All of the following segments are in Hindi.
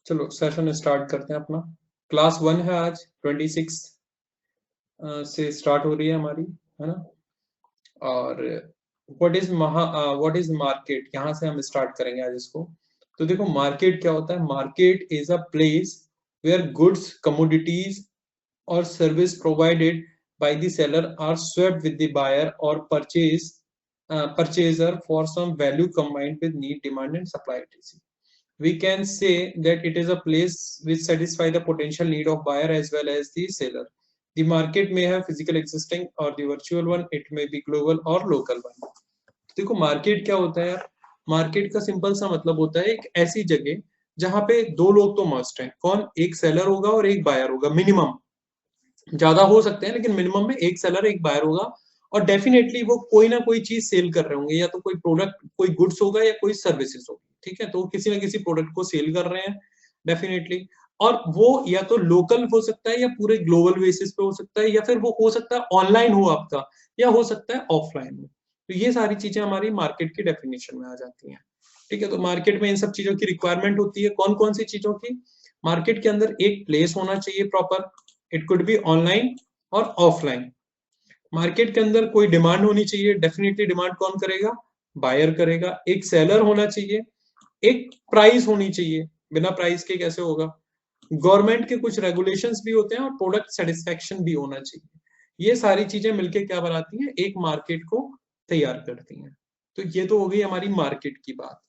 चलो सेशन स्टार्ट करते हैं अपना। क्लास 1 है आज 26 से स्टार्ट हो रही है हमारी, है ना। और व्हाट इज मार्केट, यहाँ से हम स्टार्ट करेंगे आज इसको। तो देखो मार्केट क्या होता है। Market is a place where goods, commodities or service provided by the seller are swapped with the buyer or purchaser for some value combined with need, demand and supply, etc. We can say that it is a place which satisfy the potential need of buyer as well as the seller. The market may have physical existing or the virtual one, it may be global or local one. देखो मार्केट क्या होता है यार। मार्केट का सिंपल सा मतलब होता है एक ऐसी जगह जहां पे दो लोग तो मस्ट हैं। कौन? एक सेलर होगा और एक बायर होगा। मिनिमम, ज्यादा हो सकते हैं लेकिन मिनिमम में एक सेलर एक बायर होगा। और डेफिनेटली वो कोई ना कोई चीज सेल कर रहे होंगे, या तो कोई प्रोडक्ट, कोई गुड्स होगा या कोई सर्विसेज होगी। ठीक है, तो किसी ना किसी प्रोडक्ट को सेल कर रहे हैं डेफिनेटली। और वो या तो लोकल हो सकता है या पूरे ग्लोबल बेसिस पे हो सकता है, या फिर वो हो सकता है ऑनलाइन हो आपका, या हो सकता है ऑफलाइन हो। तो ये सारी चीजें हमारी मार्केट की डेफिनेशन में आ जाती हैं। ठीक है, तो मार्केट में इन सब चीजों की रिक्वायरमेंट होती है। कौन कौन सी चीजों की? मार्केट के अंदर एक प्लेस होना चाहिए proper, it could be online और ऑफलाइन। मार्केट के अंदर कोई डिमांड होनी चाहिए, डेफिनेटली डिमांड कौन करेगा? बायर करेगा। एक सेलर होना चाहिए, एक प्राइस होनी चाहिए, बिना प्राइस के कैसे होगा? गवर्नमेंट के कुछ रेगुलेशंस भी होते हैं और प्रोडक्ट सेटिस्फेक्शन भी होना चाहिए। ये सारी चीजें मिलके क्या बनाती हैं? एक मार्केट को तैयार करती हैं। तो ये तो हो गई हमारी मार्केट की बात।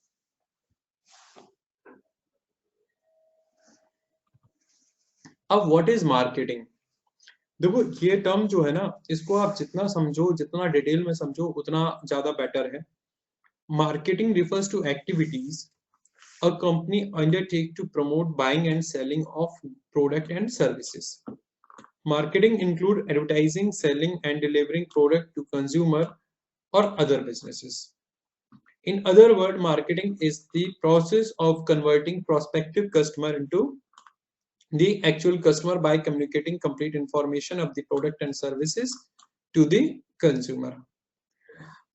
अब व्हाट इज मार्केटिंग? देखो ये टर्म जो है ना, इसको आप जितना समझो, जितना डिटेल में समझो उतना ज्यादा बेटर है। Marketing refers to activities a company undertake to promote buying and selling of product and services. Marketing include advertising, selling and delivering product to consumer or other businesses. In other words, marketing is the process of converting prospective customer into the actual customer by communicating complete information of the product and services to the consumer.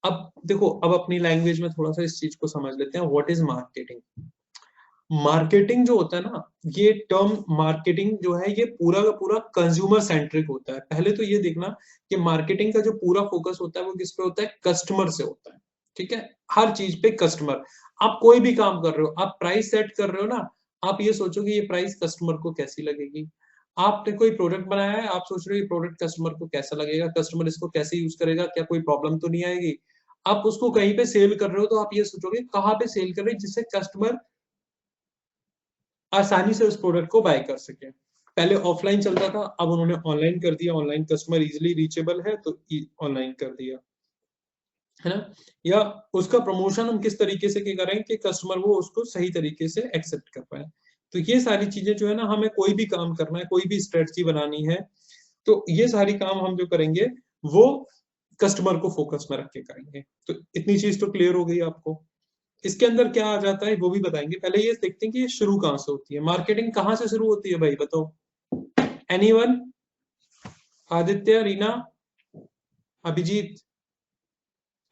अब देखो, अब अपनी लैंग्वेज में थोड़ा सा इस चीज को समझ लेते हैं। What is marketing? मार्केटिंग जो होता है ना, ये टर्म मार्केटिंग जो है ये पूरा का पूरा कंज्यूमर सेंट्रिक होता है। पहले तो ये देखना कि मार्केटिंग का जो पूरा फोकस होता है वो किस पे होता है? कस्टमर से होता है। ठीक है, हर चीज पे कस्टमर। आप कोई भी काम कर रहे हो, आप प्राइस सेट कर रहे हो ना, आप ये सोचो कि ये प्राइस कस्टमर को कैसी लगेगी। आपने कोई प्रोडक्ट बनाया है, आप सोच रहे हो ये प्रोडक्ट कस्टमर को कैसा लगेगा, कस्टमर इसको कैसे यूज करेगा, क्या कोई प्रॉब्लम तो नहीं आएगी। आप उसको कहीं पे सेल कर रहे हो तो आप ये सोचोगे कहाँ पे सेल कर रहे हैं जिससे कस्टमर आसानी से उस प्रोडक्ट को बाय कर सके। पहले ऑफलाइन चलता था, अब उन्होंने ऑनलाइन कर दिया। ऑनलाइन कस्टमर इजीली रीचेबल है तो ऑनलाइन कर दिया, है ना। या उसका प्रमोशन हम किस तरीके से करें कि कस्टमर वो उसको सही तरीके से एक्सेप्ट कर पाए। तो ये सारी चीजें जो है ना, हमें कोई भी काम करना है, कोई भी स्ट्रेटजी बनानी है, तो ये सारी काम हम जो करेंगे वो कस्टमर को फोकस में रख के करेंगे। तो इतनी चीज तो क्लियर हो गई आपको। इसके अंदर क्या आ जाता है वो भी बताएंगे। पहले ये देखते हैं कि ये शुरू कहां से होती है। मार्केटिंग कहां से शुरू होती है भाई, बताओ। एनीवन? आदित्य, रीना, अभिजीत।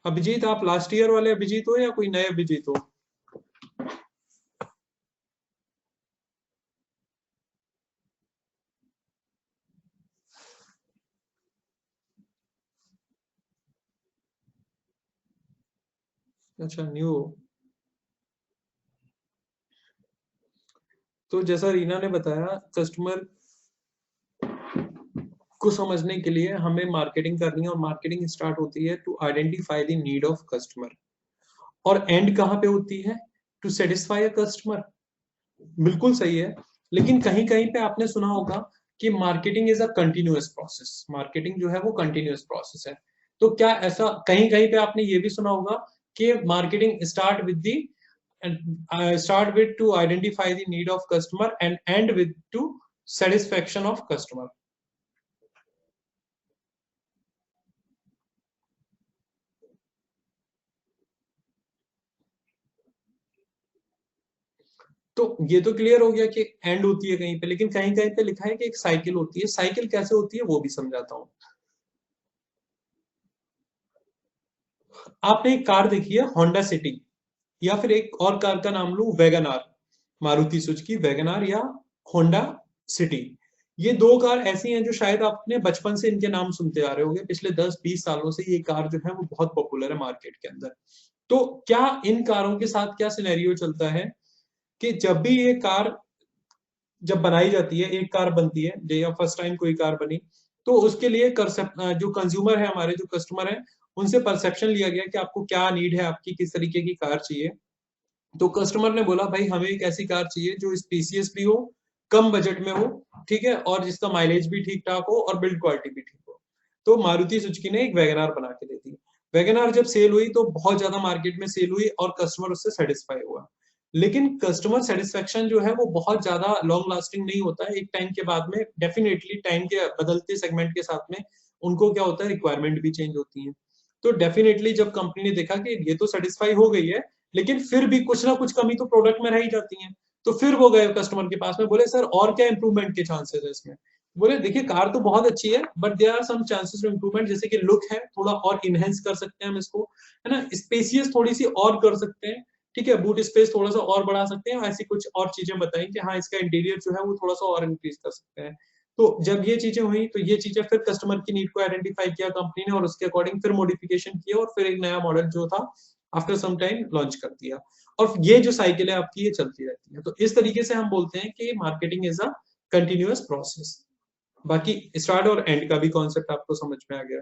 अभिजीत, आप लास्ट ईयर वाले अभिजीत हो या कोई नए अभिजीत हो? अच्छा, न्यू हो। तो जैसा रीना ने बताया, कस्टमर को समझने के लिए हमें मार्केटिंग करनी है, और मार्केटिंग स्टार्ट होती है to identify the need of customer. और एंड कहां पे होती है? To satisfy a customer. बिल्कुल सही है। लेकिन कहीं कहीं पे आपने सुना होगा कि marketing is a continuous process. Marketing जो है वो कंटिन्यूअस प्रोसेस है। तो क्या ऐसा कहीं कहीं पे आपने ये भी सुना होगा कि marketing start with two identify the need of customer and and with two satisfaction of customer. तो ये तो क्लियर हो गया कि एंड होती है कहीं पे, लेकिन कहीं कहीं पे लिखा है कि एक साइकिल होती है। साइकिल कैसे होती है वो भी समझाता हूं। आपने एक कार देखी है होंडा सिटी, या फिर एक और कार का नाम लू Wagon R. Maruti Suzuki WagonR या होंडा सिटी। ये दो कार ऐसी हैं जो शायद आपने बचपन से इनके नाम सुनते आ रहे होंगे, पिछले 10-20 सालों से ये कार जो है वो बहुत पॉपुलर है मार्केट के अंदर। तो क्या इन कारों के साथ क्या सिनेरियो चलता है कि जब भी ये कार जब बनाई जाती है, एक कार बनती है या फर्स्ट टाइम कोई कार बनी, तो उसके लिए जो कंज्यूमर है, हमारे जो कस्टमर है, उनसे परसेप्शन लिया गया कि आपको क्या नीड है, आपकी किस तरीके की कार चाहिए। तो कस्टमर ने बोला भाई हमें एक ऐसी कार चाहिए जो स्पेसियस भी हो, कम बजट में हो, ठीक है, और जिसका माइलेज भी ठीक ठाक हो और बिल्ड क्वालिटी भी ठीक हो। तो मारुति सुजुकी ने एक वैगनार बना के दे दी। वैगनार जब सेल हुई तो बहुत ज्यादा मार्केट में सेल हुई और कस्टमर उससे सेटिस्फाई हुआ। लेकिन कस्टमर सेटिस्फेक्शन जो है वो बहुत ज्यादा लॉन्ग लास्टिंग नहीं होता है। एक टाइम के बाद में डेफिनेटली टाइम के बदलते सेगमेंट के साथ में उनको क्या होता है, रिक्वायरमेंट भी चेंज होती है। तो डेफिनेटली जब कंपनी ने देखा कि ये तो सेटिस्फाई हो गई है, लेकिन फिर भी कुछ ना कुछ कमी तो प्रोडक्ट में रह ही जाती है, तो फिर वो गए कस्टमर के पास में, बोले सर और क्या इंप्रूवमेंट के चांसेस है इसमें। बोले देखिए कार तो बहुत अच्छी है but there are some chances of improvement, जैसे कि लुक है थोड़ा और इनहेंस कर सकते हैं हम इसको, है ना, स्पेसियस थोड़ी सी और कर सकते हैं, ठीक है, बूट स्पेस थोड़ा सा और बढ़ा सकते हैं, ऐसी कुछ और चीजें बताई कि हाँ इसका इंटीरियर जो है वो थोड़ा सा और इंक्रीज कर सकते हैं। तो जब ये चीजें हुई तो ये चीजें फिर कस्टमर की नीड को आइडेंटिफाई किया कंपनी ने और उसके अकॉर्डिंग फिर मॉडिफिकेशन किया और फिर एक नया मॉडल जो था आफ्टर सम टाइम लॉन्च कर दिया। और ये जो साइकिल है आपकी ये चलती रहती है। तो इस तरीके से हम बोलते हैं कि marketing is a continuous process. बाकी स्टार्ट और एंड का भी कॉन्सेप्ट आपको समझ में आ गया।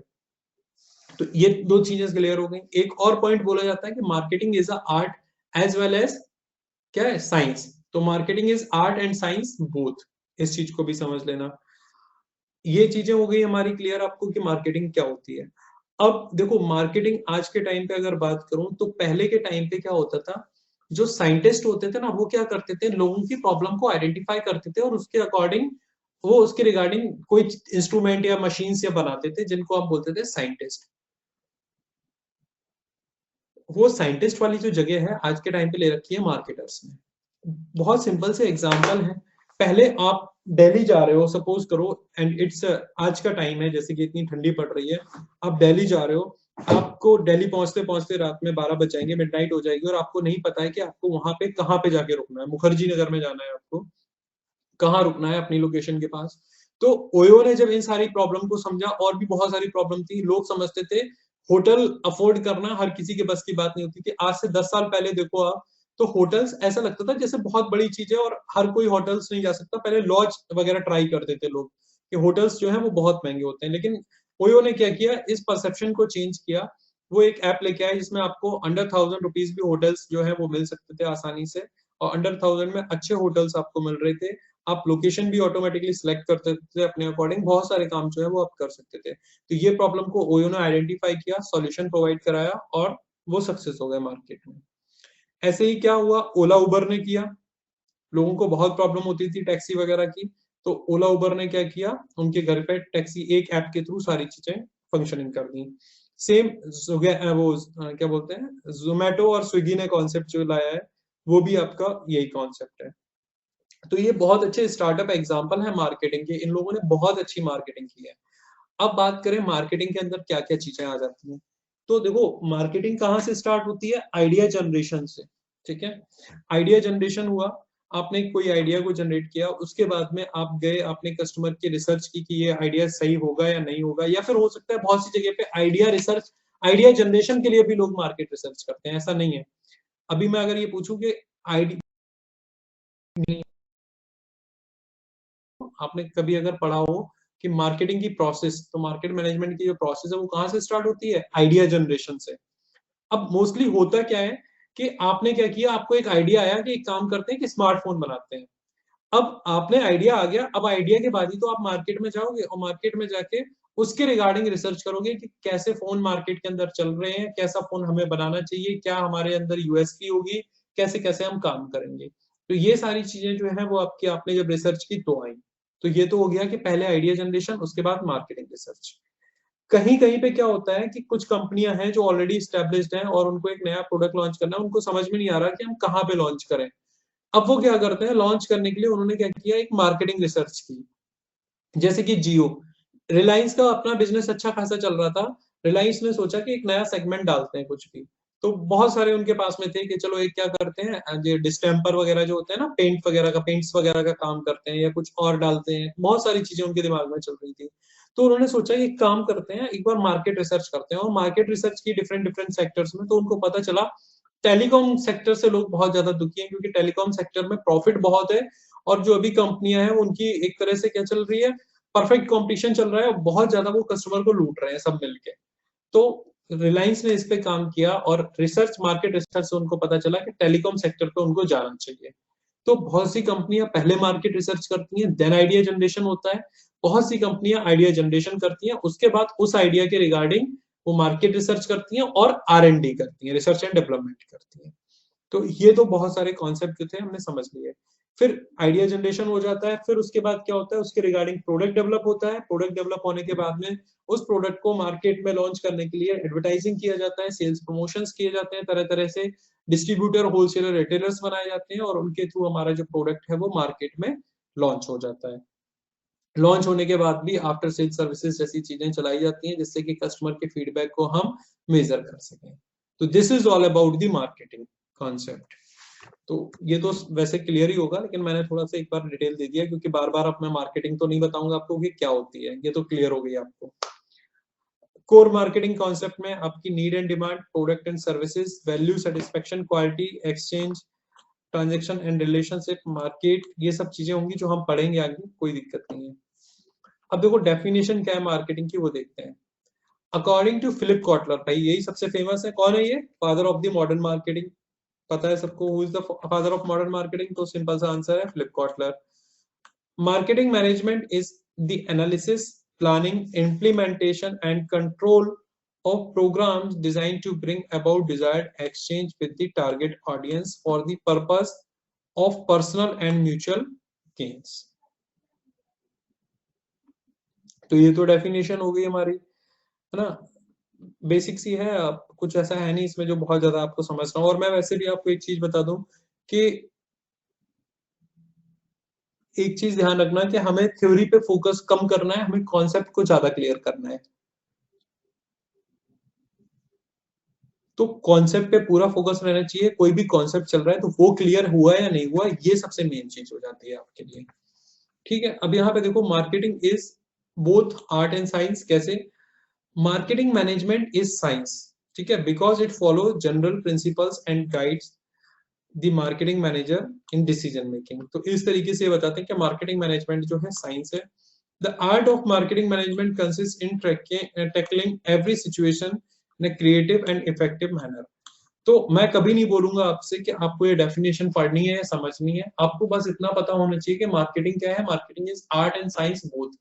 तो ये दो चीजें क्लियर हो गई। एक और पॉइंट बोला जाता है कि marketing is a art as well as क्या है, साइंस। तो marketing is art and science both, इस चीज को भी समझ लेना। ये चीजें हो गई हमारी क्लियर आपको कि मार्केटिंग क्या होती है। अब देखो मार्केटिंग आज के टाइम पे अगर बात करूं तो पहले के टाइम पे क्या होता था, जो साइंटिस्ट होते थे ना वो क्या करते थे, लोगों की प्रॉब्लम को आइडेंटिफाई करते थे और उसके अकॉर्डिंग वो उसके रिगार्डिंग कोई इंस्ट्रूमेंट या मशीन या बनाते थे जिनको हम बोलते थे साइंटिस्ट। वो साइंटिस्ट वाली जो जगह है आज के टाइम पे ले रखी है मार्केटर्स ने। बहुत सिंपल से एग्जांपल है, पहले आप दिल्ली जा रहे हो सपोज करो, एंड इट्स आज का टाइम है जैसे कि इतनी ठंडी पड़ रही है, आप दिल्ली जा रहे हो, आपको दिल्ली पहुंचते पहुंचते रात में 12 बज जाएंगे, मिडनाइट हो जाएगी और आपको नहीं पता है कि आपको वहां पे कहाँ पे जाके रुकना है। मुखर्जी नगर में जाना है आपको, कहाँ रुकना है अपनी लोकेशन के पास। तो ओयो ने जब इन सारी प्रॉब्लम को समझा, और भी बहुत सारी प्रॉब्लम थी, लोग समझते थे होटल अफोर्ड करना हर किसी के बस की बात नहीं होती थी। आज से 10 साल पहले देखो आप, तो होटल्स ऐसा लगता था जैसे बहुत बड़ी चीज है और हर कोई होटल्स नहीं जा सकता। पहले लॉज वगैरह ट्राई करते थे लोग कि होटल्स जो है वो बहुत महंगे होते हैं, लेकिन ओयो ने क्या किया, इस परसेप्शन को चेंज किया। वो एक ऐप लेके आया जिसमें आपको अंडर 1000 रुपीज भी होटल्स जो है वो मिल सकते थे आसानी से, और अंडर 1000 में अच्छे होटल्स आपको मिल रहे थे। आप लोकेशन भी ऑटोमेटिकली सिलेक्ट करते थे अपने अकॉर्डिंग, बहुत सारे काम जो है वो आप कर सकते थे। तो ये प्रॉब्लम को ओयो ने आइडेंटिफाई किया, सॉल्यूशन प्रोवाइड कराया और वो सक्सेस हो गए मार्केट में। ऐसे ही क्या हुआ, ओला उबर ने किया। लोगों को बहुत प्रॉब्लम होती थी टैक्सी वगैरह की, तो ओला उबर ने क्या किया, उनके घर पे टैक्सी एक ऐप के थ्रू सारी चीजें फंक्शनिंग कर दी। सेम वो क्या बोलते हैं, जोमेटो और स्विगी ने कॉन्सेप्ट जो लाया है वो भी आपका यही कॉन्सेप्ट है। तो ये बहुत अच्छे स्टार्टअप एग्जांपल है मार्केटिंग के, इन लोगों ने बहुत अच्छी मार्केटिंग की है। अब बात करें मार्केटिंग के अंदर क्या क्या चीजें आ जाती हैं, तो देखो मार्केटिंग कहाँ से स्टार्ट होती है, आइडिया जनरेशन से। ठीक है, आइडिया जनरेशन हुआ, आपने कोई आइडिया को जनरेट किया, उसके बाद में आप गए, आपने कस्टमर की रिसर्च की कि ये आइडिया सही होगा या नहीं होगा, या फिर हो सकता है बहुत सी जगह पे आइडिया रिसर्च, आइडिया जनरेशन के लिए भी लोग मार्केट रिसर्च करते हैं, ऐसा नहीं है। अभी मैं अगर ये पूछूं कि आइडिया, आपने कभी अगर पढ़ा हो कि मार्केटिंग की प्रोसेस, तो मार्केट मैनेजमेंट की जो प्रोसेस है वो कहाँ से स्टार्ट होती है, आइडिया जनरेशन से। अब मोस्टली होता क्या है कि आपने क्या किया, आपको एक आइडिया आया कि एक काम करते हैं कि स्मार्टफोन बनाते हैं। अब आपने आइडिया आ गया, अब आइडिया के बाद ही तो आप मार्केट में जाओगे और मार्केट में जाके उसके रिगार्डिंग रिसर्च करोगे कि कैसे फोन मार्केट के अंदर चल रहे हैं, कैसा फोन हमें बनाना चाहिए, क्या हमारे अंदर यूएसपी होगी, कैसे कैसे हम काम करेंगे। तो ये सारी चीजें जो है वो आपकी, आपने जब रिसर्च की तो आई। तो ये तो हो गया कि पहले आइडिया जनरेशन, उसके बाद मार्केटिंग रिसर्च। कहीं कहीं पे क्या होता है कि कुछ कंपनियां हैं जो ऑलरेडी स्टेब्लिश्ड हैं और उनको एक नया प्रोडक्ट लॉन्च करना है, उनको समझ में नहीं आ रहा कि हम कहाँ पे लॉन्च करें। अब वो क्या करते हैं, लॉन्च करने के लिए उन्होंने क्या किया, एक मार्केटिंग रिसर्च की। जैसे कि जियो, रिलायंस का अपना बिजनेस अच्छा खासा चल रहा था, रिलायंस ने सोचा कि एक नया सेगमेंट डालते हैं कुछ भी, तो बहुत सारे उनके पास में थे कि चलो एक क्या करते हैं, ये डिस्टेम्पर वगैरह जो होते हैं ना, पेंट्स वगैरह का काम करते हैं या कुछ और डालते हैं, बहुत सारी चीजें उनके दिमाग में चल रही थी। तो उन्होंने सोचा एक काम करते हैं, एक बार मार्केट रिसर्च करते हैं, और मार्केट रिसर्च की डिफरेंट डिफरेंट सेक्टर्स में। तो उनको पता चला टेलीकॉम सेक्टर से लोग बहुत ज्यादा दुखी हैं, क्योंकि टेलीकॉम सेक्टर में प्रॉफिट बहुत है, और जो अभी कंपनियां हैं उनकी एक तरह से क्या चल रही है, परफेक्ट कंपटीशन चल रहा है, और बहुत ज्यादा वो कस्टमर को लूट रहे हैं सब मिलके। तो रिलायंस ने इस पे काम किया, और मार्केट रिसर्च से उनको पता चला कि टेलीकॉम सेक्टर पे उनको जाना चाहिए। तो बहुत सी कंपनियां पहले मार्केट रिसर्च करती हैं, देन आइडिया जनरेशन होता है। बहुत सी कंपनियां आइडिया जनरेशन करती हैं, उसके बाद उस आइडिया के रिगार्डिंग वो मार्केट रिसर्च करती हैं और R&D करती हैं, रिसर्च एंड डेवलपमेंट करती हैं। तो ये तो बहुत सारे कॉन्सेप्ट जो थे हमने समझ लिए। फिर आइडिया जनरेशन हो जाता है, फिर उसके बाद क्या होता है, उसके रिगार्डिंग प्रोडक्ट डेवलप होता है। प्रोडक्ट डेवलप होने के बाद में उस प्रोडक्ट को मार्केट में लॉन्च करने के लिए एडवर्टाइजिंग किया जाता है, सेल्स प्रमोशंस किए जाते हैं, तरह तरह से डिस्ट्रीब्यूटर, होलसेलर, रिटेलर्स बनाए जाते हैं, और उनके थ्रू हमारा जो प्रोडक्ट है वो मार्केट में लॉन्च हो जाता है। लॉन्च होने के बाद भी आफ्टर सेल सर्विसेज जैसी चीजें चलाई जाती हैं, जिससे कि कस्टमर के फीडबैक को हम मेजर कर सकें। तो this is all about the marketing concept. तो ये तो वैसे क्लियर ही होगा, लेकिन मैंने थोड़ा सा एक बार डिटेल दे दिया, क्योंकि बार बार अब मैं मार्केटिंग तो नहीं बताऊंगा आपको कि क्या होती है, ये तो क्लियर हो गई आपको। कोर मार्केटिंग कॉन्सेप्ट में आपकी need and demand, product and services, value, satisfaction, quality, exchange, transaction and relationship, market, ये सब चीजें होंगी जो हम पढ़ेंगे आगे, कोई दिक्कत नहीं है। अब देखो डेफिनेशन क्या है मार्केटिंग की, वो देखते हैं। अकॉर्डिंग टू फिलिप कॉटलर, भाई यही सबसे फेमस है, कौन है ये, father of the modern marketing. पता है सबको who is the father of modern marketing, तो सिंपल सा आंसर है Philip Kotler. Marketing management is the analysis, planning, implementation and control of programs designed to bring about desired exchange with the target audience for the purpose of personal and mutual gains। तो ये तो डेफिनेशन हो गई हमारी, है ना, बेसिक सी है। कुछ ऐसा है नहीं इसमें जो बहुत ज्यादा आपको समझना हो। और मैं वैसे भी आपको एक चीज बता दूं कि एक चीज ध्यान रखना कि हमें थ्योरी पे फोकस कम करना है, हमें कॉन्सेप्ट को ज्यादा क्लियर करना है। तो कॉन्सेप्ट पे पूरा फोकस रहना चाहिए, कोई भी कॉन्सेप्ट चल रहा है तो वो क्लियर हुआ या नहीं हुआ, ये सबसे मेन चीज हो जाती है आपके लिए। ठीक है, अब यहाँ पे देखो marketing is both art and science. कैसे? मार्केटिंग मैनेजमेंट इज साइंस, ठीक है, because it follow general principles and guides the marketing manager in decision making. तो इस तरीके से बताते हैं कि मार्केटिंग मैनेजमेंट जो है साइंस है। The art of marketing management consist in tackling every situation in a creative and effective manner. तो मैं कभी नहीं बोलूंगा आपसे कि आपको ये डेफिनेशन पढ़नी है या समझनी है, आपको बस इतना पता होना चाहिए कि मार्केटिंग क्या है। Marketing is art and science both.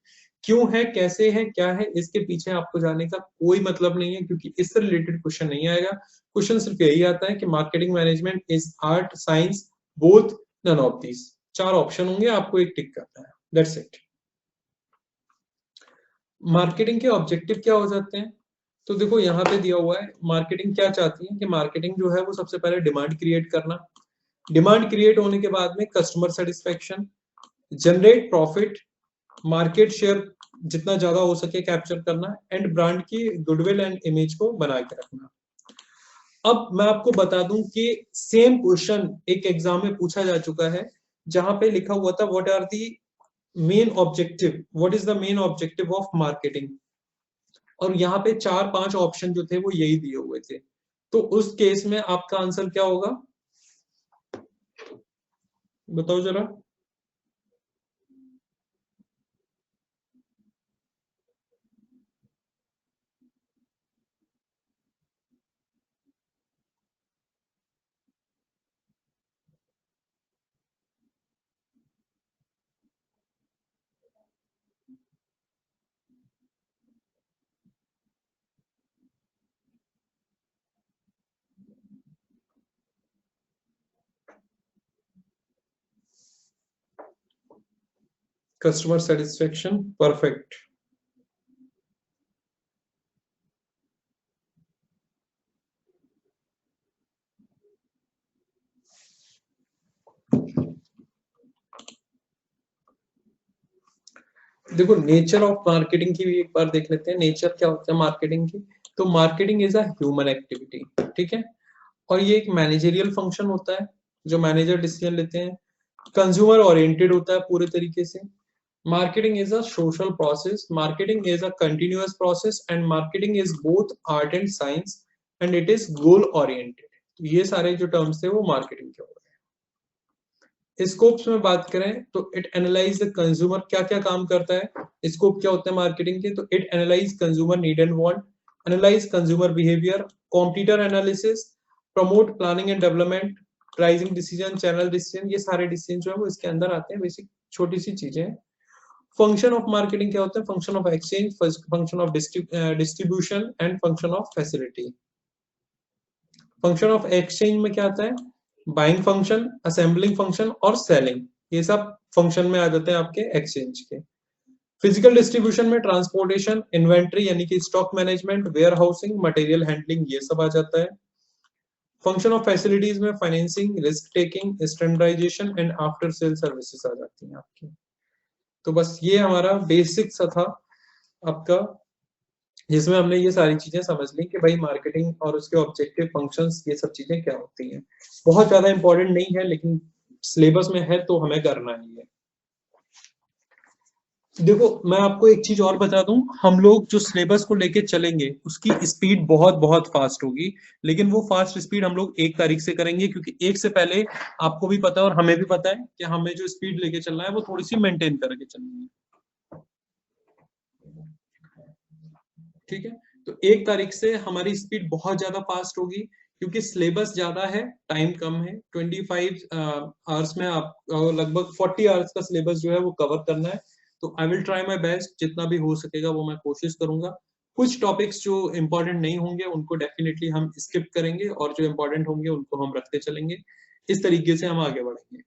क्यों है, कैसे है, क्या है, इसके पीछे आपको जाने का कोई मतलब नहीं है, क्योंकि इससे रिलेटेड क्वेश्चन नहीं आएगा। क्वेश्चन सिर्फ यही आता है कि marketing management is art, science, both, none of these. चार ऑप्शन होंगे, आपको एक टिक करना है, दैट्स इट। मार्केटिंग के ऑब्जेक्टिव क्या हो जाते हैं? तो देखो यहाँ पे दिया हुआ है मार्केटिंग क्या चाहती है, कि मार्केटिंग जो है वो सबसे पहले डिमांड क्रिएट करना, डिमांड क्रिएट होने के बाद में customer satisfaction, generate profit, market share जितना ज्यादा हो सके कैप्चर करना, एंड ब्रांड की गुडविल एंड इमेज को बना के रखना। अब मैं आपको बता दूं कि सेम क्वेश्चन एक एग्जाम में पूछा जा चुका है, जहां पे लिखा हुआ था what are the main objective, what is the main objective of marketing, और यहाँ पे 4-5 ऑप्शन जो थे वो यही दिए हुए थे। तो उस केस में आपका आंसर क्या होगा, बताओ जरा। Customer satisfaction, perfect. देखो नेचर ऑफ मार्केटिंग की भी एक बार देख लेते हैं, नेचर क्या होता है मार्केटिंग की। तो marketing is a human activity, ठीक है। और ये एक मैनेजरियल फंक्शन होता है, जो मैनेजर डिसीजन लेते हैं। कंज्यूमर ओरिएंटेड होता है पूरे तरीके से। Marketing is a social process, marketing is a continuous process, and marketing is both art and science, and it is goal oriented. तो ये सारे जो टर्म्स थे वो मार्केटिंग के हो गए। स्कोप्स में बात करें तो इट एनालाइज द कंज्यूमर, क्या क्या काम करता है, स्कोप क्या होते हैं मार्केटिंग के, तो it analyse consumer need and want, analyse consumer behaviour, competitor analysis, promote planning and development, pricing decision, channel decision, ये सारे डिसीजन जो है वो इसके अंदर आते हैं। बेसिक छोटी सी चीजें हैं। फंक्शन ऑफ मार्केटिंग क्या होता है, function of exchange, function of distribution and function of facility. Function of exchange में क्या आता है, बाइंग फंक्शन, असेंबलिंग फंक्शन और सेलिंग, ये सब फंक्शन में आ जाते हैं आपके एक्सचेंज के। फिजिकल डिस्ट्रीब्यूशन में ट्रांसपोर्टेशन, इन्वेंट्री यानी कि stock management, warehousing, material handling, ये सब आ जाता है। फंक्शन ऑफ फैसिलिटीज में financing, risk taking, standardization and after sale services आ जाती हैं आपकी। तो बस ये हमारा बेसिक सा था आपका, जिसमें हमने ये सारी चीजें समझ ली कि भाई मार्केटिंग और उसके ऑब्जेक्टिव फंक्शंस ये सब चीजें क्या होती हैं। बहुत ज्यादा इंपॉर्टेंट नहीं है, लेकिन सिलेबस में है तो हमें करना ही है। देखो मैं आपको एक चीज और बता दूं, हम लोग जो सिलेबस को लेके चलेंगे उसकी स्पीड बहुत बहुत फास्ट होगी, लेकिन वो फास्ट स्पीड हम लोग 1 तारीख से करेंगे, क्योंकि 1 से पहले आपको भी पता है और हमें भी पता है कि हमें जो स्पीड लेके चलना है वो थोड़ी सी मेंटेन करके चलनी है। ठीक है, तो 1 तारीख से हमारी स्पीड बहुत ज्यादा फास्ट होगी, क्योंकि सिलेबस ज्यादा है, टाइम कम है। 25 आवर्स में आप लगभग 40 आवर्स का सिलेबस जो है वो कवर करना है। तो I will try my best, जितना भी हो सकेगा वो मैं कोशिश करूंगा। कुछ टॉपिक्स जो इम्पोर्टेंट नहीं होंगे उनको डेफिनेटली हम स्किप करेंगे, और जो इम्पोर्टेंट होंगे उनको हम रखते चलेंगे। इस तरीके से हम आगे बढ़ेंगे।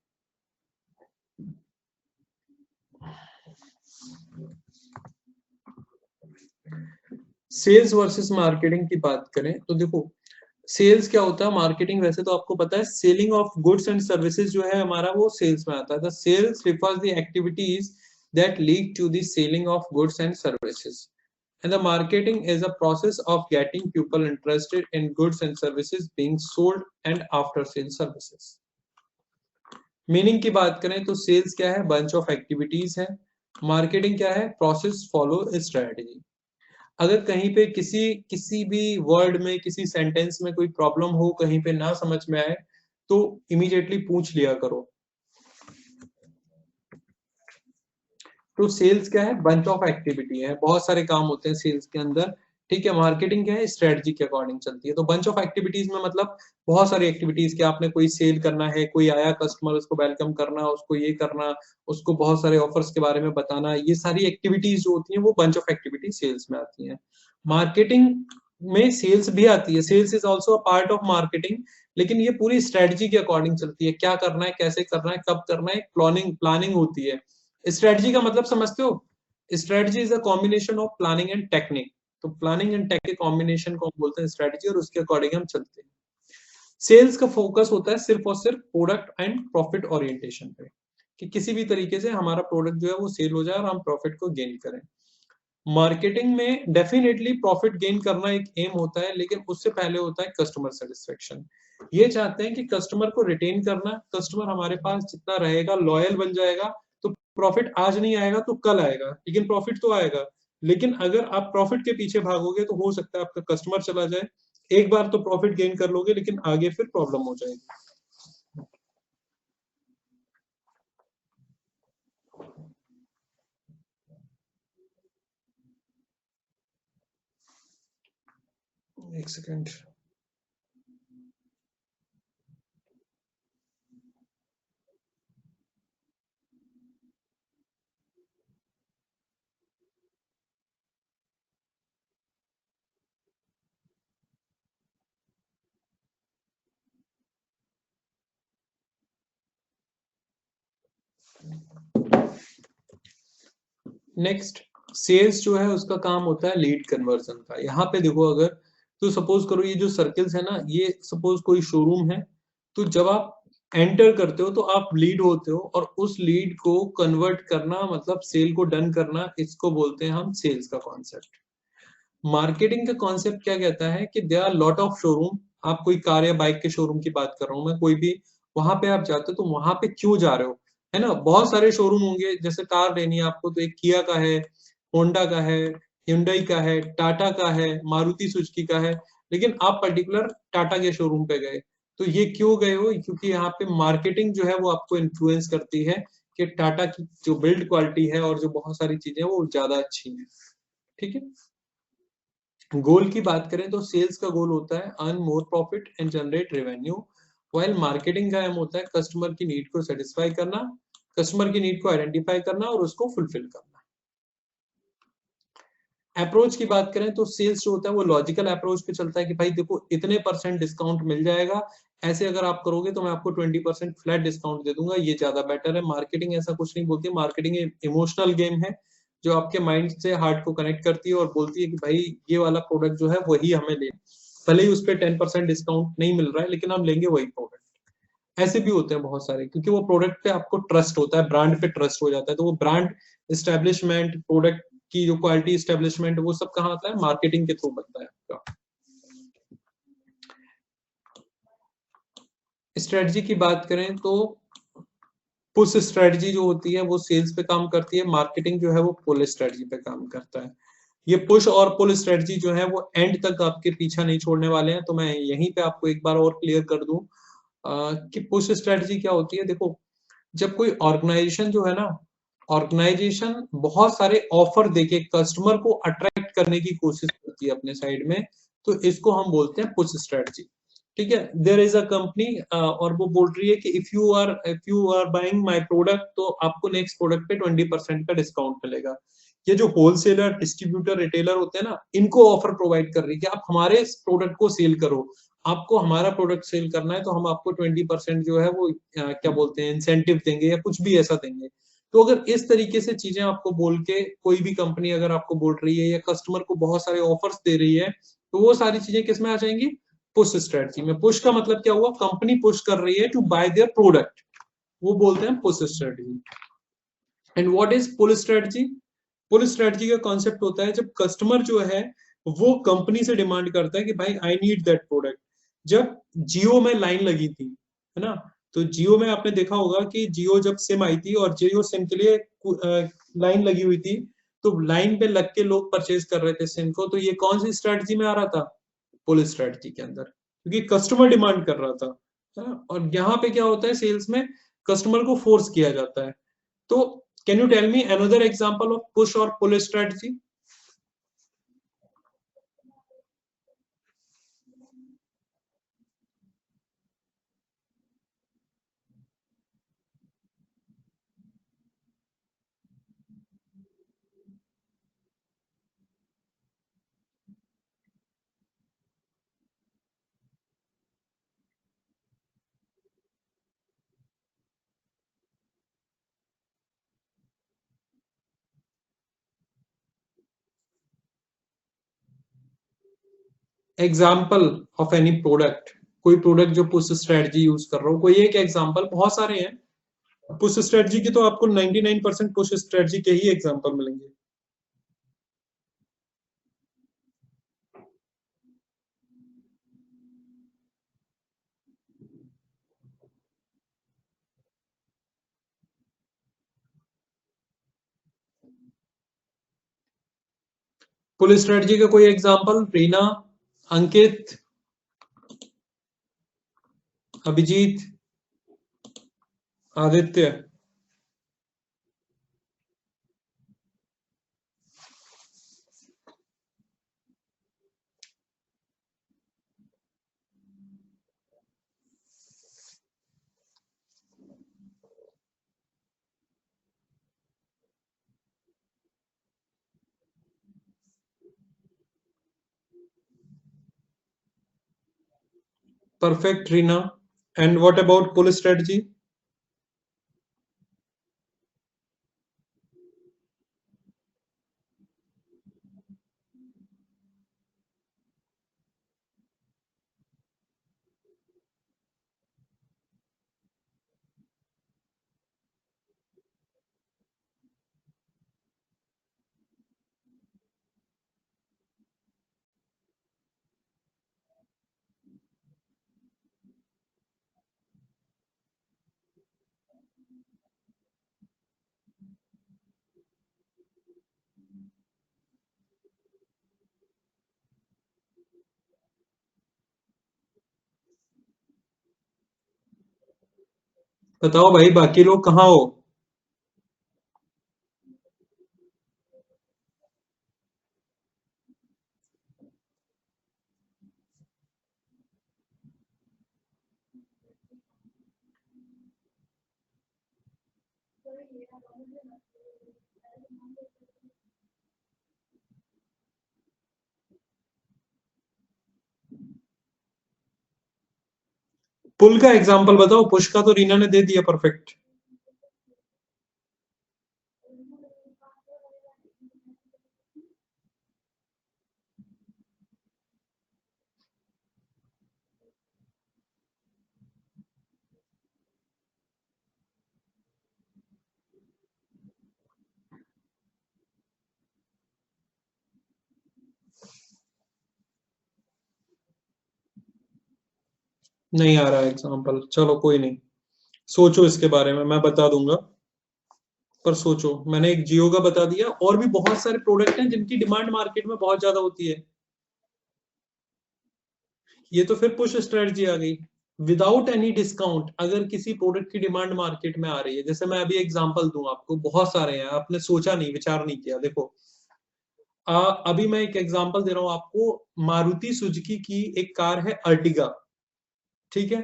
सेल्स वर्सेस मार्केटिंग की बात करें तो देखो, सेल्स क्या होता है, मार्केटिंग वैसे तो आपको पता है, selling of goods and services जो है हमारा वो सेल्स में आता है। The sales refers the activities that lead to the selling of goods and services, and the marketing is a process of getting people interested in goods and services being sold and after sales services. Meaning की बात करें तो सेल्स क्या है, बंच ऑफ एक्टिविटीज है। मार्केटिंग क्या है, प्रोसेस फॉलो स्ट्रेटजी। अगर कहीं पे किसी भी वर्ड में, किसी सेंटेंस में कोई प्रॉब्लम हो, कहीं पे ना समझ में आए, तो इमीडिएटली पूछ लिया करो। तो सेल्स क्या है, बंच ऑफ एक्टिविटी है, बहुत सारे काम होते हैं सेल्स के अंदर। ठीक है, मार्केटिंग क्या है, स्ट्रेटजी के अकॉर्डिंग चलती है। तो बंच ऑफ एक्टिविटीज में मतलब बहुत सारी एक्टिविटीज, कि आपने कोई सेल करना है, कोई आया कस्टमर, उसको वेलकम करना, उसको ये करना, उसको बहुत सारे ऑफर्स के बारे में बताना, ये सारी एक्टिविटीज जो होती हैं वो बंच ऑफ एक्टिविटी सेल्स में आती हैं। मार्केटिंग में सेल्स भी आती है, sales is also a part of marketing, लेकिन ये पूरी स्ट्रेटजी के अकॉर्डिंग चलती है, क्या करना है, कैसे करना है, कब करना है, प्लानिंग होती है। स्ट्रेटजी का मतलब समझते हो, strategy is a combination of planning and technique. तो प्लानिंग एंड टेक के कॉम्बिनेशन को हम बोलते हैं स्ट्रेटजी, और उसके अकॉर्डिंग हम चलते हैं। सेल्स का फोकस होता है सिर्फ और सिर्फ प्रोडक्ट एंड प्रॉफिट ओरिएंटेशन पे, कि किसी भी तरीके से हमारा प्रोडक्ट जो है वो सेल हो जाए और हम प्रॉफिट को गेन करें। मार्केटिंग में डेफिनेटली प्रॉफिट गेन करना एक एम होता है, लेकिन उससे पहले होता है कस्टमर सेटिस्फेक्शन। ये चाहते हैं कि कस्टमर को रिटेन करना, कस्टमर हमारे पास जितना रहेगा, लॉयल बन जाएगा, तो प्रॉफिट आज नहीं आएगा तो कल आएगा, लेकिन प्रॉफिट तो आएगा। लेकिन अगर आप प्रॉफिट के पीछे भागोगे तो हो सकता है आपका कस्टमर चला जाए। एक बार तो प्रॉफिट गेन कर लोगे, लेकिन आगे फिर प्रॉब्लम हो जाएगी। एक सेकेंड। नेक्स्ट, सेल्स जो है उसका काम होता है लीड कन्वर्जन का। यहाँ पे देखो, अगर तो सपोज करो ये जो सर्कल्स है ना, ये सपोज कोई शोरूम है, तो जब आप एंटर करते हो तो आप लीड होते हो, और उस लीड को कन्वर्ट करना मतलब सेल को डन करना, इसको बोलते हैं हम सेल्स का कॉन्सेप्ट। मार्केटिंग का कॉन्सेप्ट क्या कहता है कि there are lot of showroom, आप कोई कार या बाइक के शोरूम की बात कर रहा हूँ मैं, कोई भी वहां पे आप जाते हो तो वहां पे क्यों जा रहे हो, है ना। बहुत सारे शोरूम होंगे, जैसे कार लेनी है आपको तो एक किया का है, होंडा का है, hyundai का है, टाटा का है, मारुति सुजुकी का है, लेकिन आप पर्टिकुलर टाटा के शोरूम पे गए, तो ये क्यों गए हो, क्योंकि यहाँ पे मार्केटिंग जो है वो आपको इन्फ्लुएंस करती है कि टाटा की जो बिल्ड क्वालिटी है और जो बहुत सारी चीजें हैं वो ज्यादा अच्छी हैं। ठीक है। गोल की बात करें तो सेल्स का गोल होता है earn more profit and generate revenue, while marketing का एम होता है कस्टमर की नीड को सेटिस्फाई करना, कस्टमर की नीड को आइडेंटिफाई करना और उसको फुलफिल करना। अप्रोच की बात करें तो सेल्स जो होता है वो लॉजिकल अप्रोच पे चलता है कि भाई देखो इतने परसेंट डिस्काउंट मिल जाएगा, ऐसे अगर आप करोगे तो मैं आपको 20% फ्लैट डिस्काउंट दे दूंगा, ये ज्यादा बेटर है। मार्केटिंग ऐसा कुछ नहीं बोलती, मार्केटिंग इमोशनल गेम है जो आपके माइंड से हार्ट को कनेक्ट करती है और बोलती है कि भाई ये वाला प्रोडक्ट जो है वही हमें ले, भले ही उस पर 10% डिस्काउंट नहीं मिल रहा है लेकिन हम लेंगे वही प्रोडक्ट। ऐसे भी होते हैं बहुत सारे, क्योंकि वो प्रोडक्ट पे आपको ट्रस्ट होता है, ब्रांड पे ट्रस्ट हो जाता है, तो वो ब्रांड एस्टेब्लिशमेंट, प्रोडक्ट की जो क्वालिटी एस्टेब्लिशमेंट, वो सब कहाँ आता है, मार्केटिंग के थ्रू बनता है आपका। स्ट्रेटजी की बात करें तो पुश स्ट्रेटजी जो होती है वो सेल्स पे काम करती है, मार्केटिंग जो है वो पुल स्ट्रेटजी पे काम करता है। ये पुश और पुल स्ट्रेटजी जो है वो एंड तक आपके पीछा नहीं छोड़ने वाले हैं, तो मैं यहीं पे आपको एक बार और क्लियर कर दूं कि पुश स्ट्रेटजी क्या होती है। देखो, जब कोई ऑर्गेनाइजेशन जो है ना, ऑर्गेनाइजेशन बहुत सारे ऑफर देके कस्टमर को अट्रैक्ट करने की कोशिश करती है अपने साइड में, तो इसको हम बोलते हैं पुश स्ट्रेटजी। ठीक है। देयर इज अ कंपनी और वो बोल रही है कि if you are buying my product तो आपको नेक्स्ट प्रोडक्ट पे 20% का डिस्काउंट मिलेगा। ये जो होलसेलर, डिस्ट्रीब्यूटर, रिटेलर होते हैं ना, इनको ऑफर प्रोवाइड कर रही है कि आप हमारे इस प्रोडक्ट को सेल करो, आपको हमारा प्रोडक्ट सेल करना है तो हम आपको 20% जो है वो क्या बोलते हैं, इंसेंटिव देंगे या कुछ भी ऐसा देंगे। तो अगर इस तरीके से चीजें आपको बोल के कोई भी कंपनी अगर आपको बोल रही है या कस्टमर को बहुत सारे ऑफर्स दे रही है, तो वो सारी चीजें किस में आ जाएंगी, पुश स्ट्रेटजी में। पुश का मतलब क्या हुआ, कंपनी पुश कर रही है टू बाय देयर प्रोडक्ट, वो बोलते हैं push strategy. And what is pull strategy? Pull strategy का कॉन्सेप्ट होता है जब कस्टमर जो है वो कंपनी से डिमांड करता है कि भाई आई नीड दैट प्रोडक्ट। जब जियो में लाइन लगी थी, है ना, तो जियो में आपने देखा होगा कि जियो जब सिम आई थी और जियो सिम के लिए लाइन लगी हुई थी, तो लाइन पे लग के लोग परचेज कर रहे थे सिम को, तो ये कौन सी स्ट्रेटजी में आ रहा था, पुल स्ट्रेटजी के अंदर, क्योंकि कस्टमर डिमांड कर रहा था, है ना। और यहाँ पे क्या होता है, सेल्स में कस्टमर को फोर्स किया जाता है। तो can you tell me another example of push or pull strategy? Example of any product, कोई प्रोडक्ट जो पुश स्ट्रेटजी यूज कर रहा हो, कोई एक एग्जाम्पल, बहुत सारे हैं पुश स्ट्रेटजी की, तो आपको 99% पुश स्ट्रेटजी के ही एग्जाम्पल मिलेंगे। पुल स्ट्रेटजी का कोई example, Rina, Ankit, Abhijit, Aditya. Perfect, Rina. And what about pull strategy? बताओ भाई, बाकी लोग कहाँ हो? पुल का एग्जांपल बताओ, पुश का तो रीना ने दे दिया परफेक्ट। नहीं आ रहा एग्जांपल, चलो कोई नहीं, सोचो इसके बारे में, मैं बता दूंगा। पर सोचो, मैंने एक जियो का बता दिया, और भी बहुत सारे प्रोडक्ट हैं जिनकी डिमांड मार्केट में बहुत ज्यादा होती है। ये तो फिर पुश स्ट्रेटजी आ गई। विदाउट एनी डिस्काउंट अगर किसी प्रोडक्ट की डिमांड मार्केट में आ रही है, जैसे मैं अभी एग्जांपल दूं आपको, बहुत सारे हैं, आपने सोचा नहीं, विचार नहीं किया, देखो। अभी मैं एक एग्जांपल दे रहा हूं आपको। मारुति सुजुकी की एक कार है अर्टिगा, ठीक है।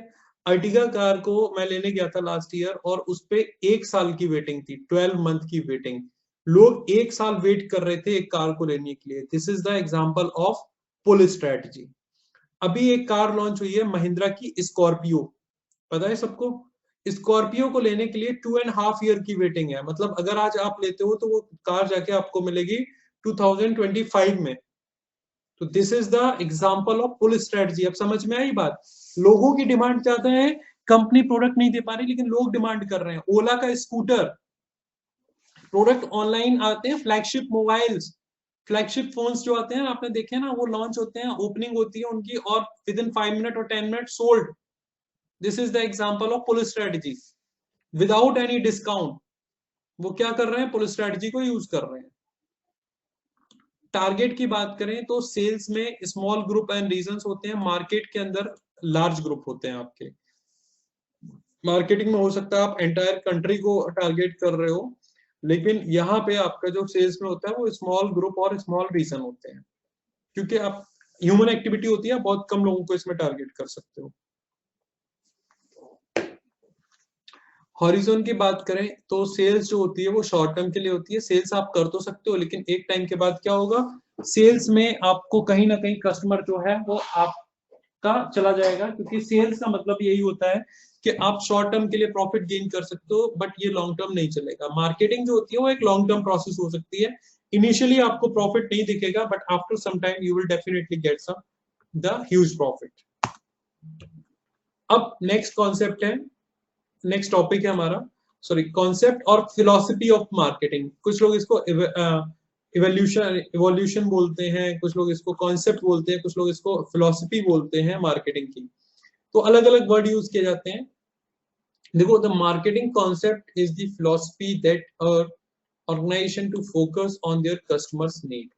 अर्टिगा कार को मैं लेने गया था लास्ट ईयर, और उस पे 1 साल की वेटिंग थी, 12 मंथ की वेटिंग। लोग 1 साल वेट कर रहे थे एक कार को लेने के लिए। This is the example of pull strategy. अभी एक कार लॉन्च हुई है महिंद्रा की स्कॉर्पियो, पता है सबको। स्कॉर्पियो को लेने के लिए 2.5 ईयर की वेटिंग है। मतलब अगर आज आप लेते हो तो वो कार जाके आपको मिलेगी 2025 में। तो this is the example of pull strategy. अब समझ में आई बात? लोगों की डिमांड ज्यादा है, कंपनी प्रोडक्ट नहीं दे पा रही, लेकिन लोग डिमांड कर रहे हैं। ओला का स्कूटर प्रोडक्ट ऑनलाइन आते हैं, फ्लैगशिप मोबाइल्स, फ्लैगशिप फोन्स जो आते हैं आपने देखे हैं ना, वो लॉन्च होते हैं, ओपनिंग होती है उनकी, और विद इन 5 मिनट और 10 minute sold. This is the example of pull strategy without any discount. वो क्या कर रहे हैं? पुल स्ट्रेटजी को यूज कर रहे हैं। टारगेट की बात करें तो सेल्स में स्मॉल ग्रुप एंड रीजंस होते हैं, मार्केट के अंदर लार्ज ग्रुप होते हैं आपके। मार्केटिंग में हो सकता है आप एंटायर कंट्री को टारगेट कर रहे हो, लेकिन यहाँ पे आपका जो सेल्स में होता है वो स्मॉल ग्रुप और स्मॉल रीजन होते हैं, क्योंकि आप ह्यूमन एक्टिविटी होती है, बहुत कम लोगों को इसमें टारगेट कर सकते हो। हॉरिजॉन की बात करें तो सेल्स जो होती है वो शॉर्ट टर्म के लिए होती है। सेल्स आप कर तो सकते हो, लेकिन एक टाइम के बाद क्या होगा, सेल्स में आपको कहीं ना कहीं कस्टमर जो है वो आपका चला जाएगा, क्योंकि सेल्स का मतलब यही होता है कि आप शॉर्ट टर्म के लिए प्रॉफिट गेन कर सकते हो, बट ये लॉन्ग टर्म नहीं चलेगा। मार्केटिंग जो होती है वो एक लॉन्ग टर्म प्रोसेस हो सकती है। इनिशियली आपको प्रॉफिट नहीं दिखेगा, but after some time you will definitely get some the huge profit. अब नेक्स्ट कॉन्सेप्ट है, नेक्स्ट टॉपिक है हमारा, सॉरी, कॉन्सेप्ट और फिलोसफी ऑफ मार्केटिंग। कुछ लोग इसको इवोल्यूशन इवोल्यूशन बोलते हैं, कुछ लोग इसको कॉन्सेप्ट बोलते हैं, कुछ लोग इसको फिलोसफी बोलते हैं मार्केटिंग की। तो अलग अलग वर्ड यूज किए जाते हैं। देखो, the marketing concept is the philosophy that organization to focus on their customers need,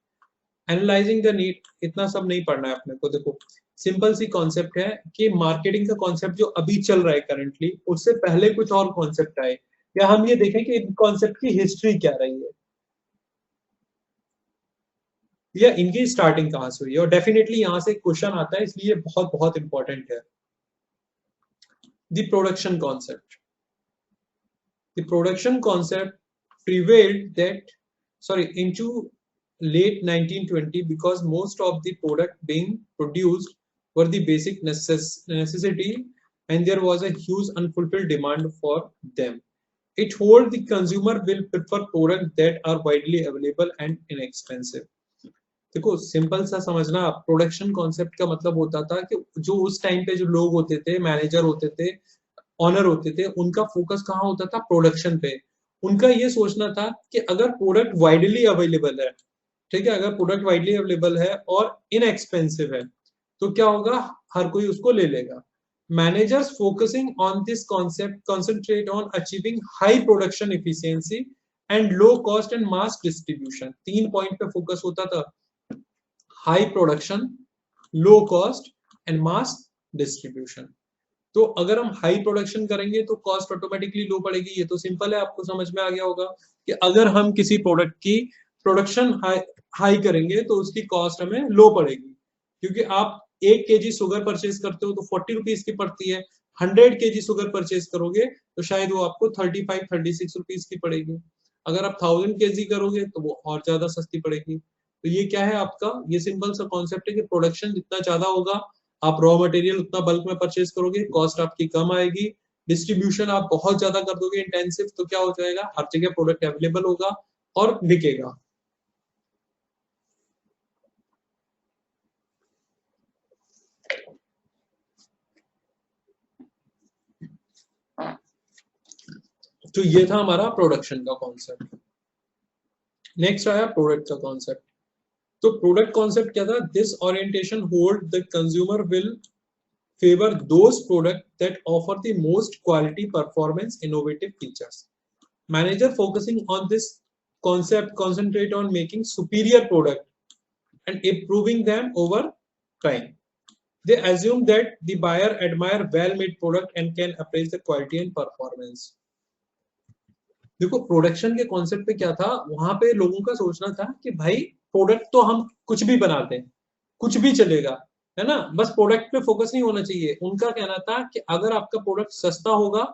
analysing the need. इतना सब नहीं पढ़ना है अपने को। देखो, सिंपल सी कॉन्सेप्ट है कि मार्केटिंग का कॉन्सेप्ट जो अभी चल रहा है करंटली, उससे पहले कुछ और कॉन्सेप्ट आए, या हम ये देखें कि इन कॉन्सेप्ट की हिस्ट्री क्या रही है, या इनकी स्टार्टिंग कहाँ से हुई है। और डेफिनेटली यहाँ से क्वेश्चन आता है, इसलिए बहुत बहुत इंपॉर्टेंट है। The production concept, the production concept prevailed that, sorry, into late 1920, because most of the product being produced were the basic necessity, and there was a huge unfulfilled demand for them. It hold the consumer will prefer products that are widely available and inexpensive. देखो, सिंपल सा समझना, प्रोडक्शन कॉन्सेप्ट का मतलब होता था कि जो उस टाइम पे जो लोग होते थे, मैनेजर होते थे, ऑनर होते थे, उनका फोकस कहाँ होता था? प्रोडक्शन पे। उनका ये सोचना था कि अगर प्रोडक्ट वाइडली अवेलेबल है, ठीक है, अगर प्रोडक्ट वाइडली अवेलेबल है और इनएक्सपेंसिव है, तो क्या होगा? हर कोई उसको ले लेगा। Managers focusing on this concept concentrate on achieving high production efficiency and low cost and mass distribution. 3 point पे फोकस होता था: high production, low cost and mass distribution. तो अगर हम हाई प्रोडक्शन करेंगे तो कॉस्ट ऑटोमेटिकली लो पड़ेगी। ये तो सिंपल है, आपको समझ में आ गया होगा कि अगर हम किसी प्रोडक्ट की प्रोडक्शन हाई करेंगे तो उसकी कॉस्ट हमें लो पड़ेगी, क्योंकि आप 1 kg शुगर परचेज करते हो तो 40 रुपीज की पड़ती है। 100 kg शुगर परचेज करोगे तो शायद वो आपको 35-36 रुपीज की पड़ेगी। अगर आप 1000 kg करोगे तो वो और ज्यादा सस्ती पड़ेगी। तो ये क्या है आपका, ये सिंपल सा कॉन्सेप्ट है कि प्रोडक्शन जितना ज्यादा होगा, आप रॉ मटेरियल उतना बल्क में परचेज करोगे, कॉस्ट आपकी कम आएगी। डिस्ट्रीब्यूशन आप बहुत ज्यादा कर दोगे इंटेंसिव, तो क्या हो जाएगा, हर जगह प्रोडक्ट अवेलेबल होगा और बिकेगा। तो ये था हमारा प्रोडक्शन का कॉन्सेप्ट। नेक्स्ट आया प्रोडक्ट का कॉन्सेप्ट। तो प्रोडक्ट कॉन्सेप्ट क्या था, this orientation hold the consumer will favor those products that offer the most quality, performance, innovative features. Manager focusing on this concept concentrate on making superior product and improving them over time. They assume that the buyer admire well-made product and can appraise the quality and performance. देखो प्रोडक्शन के कॉन्सेप्ट पे क्या था, वहां पे लोगों का सोचना था कि भाई प्रोडक्ट तो हम कुछ भी बनाते हैं, कुछ भी चलेगा, है ना, बस प्रोडक्ट पे फोकस नहीं होना चाहिए। उनका कहना था कि अगर आपका प्रोडक्ट सस्ता होगा,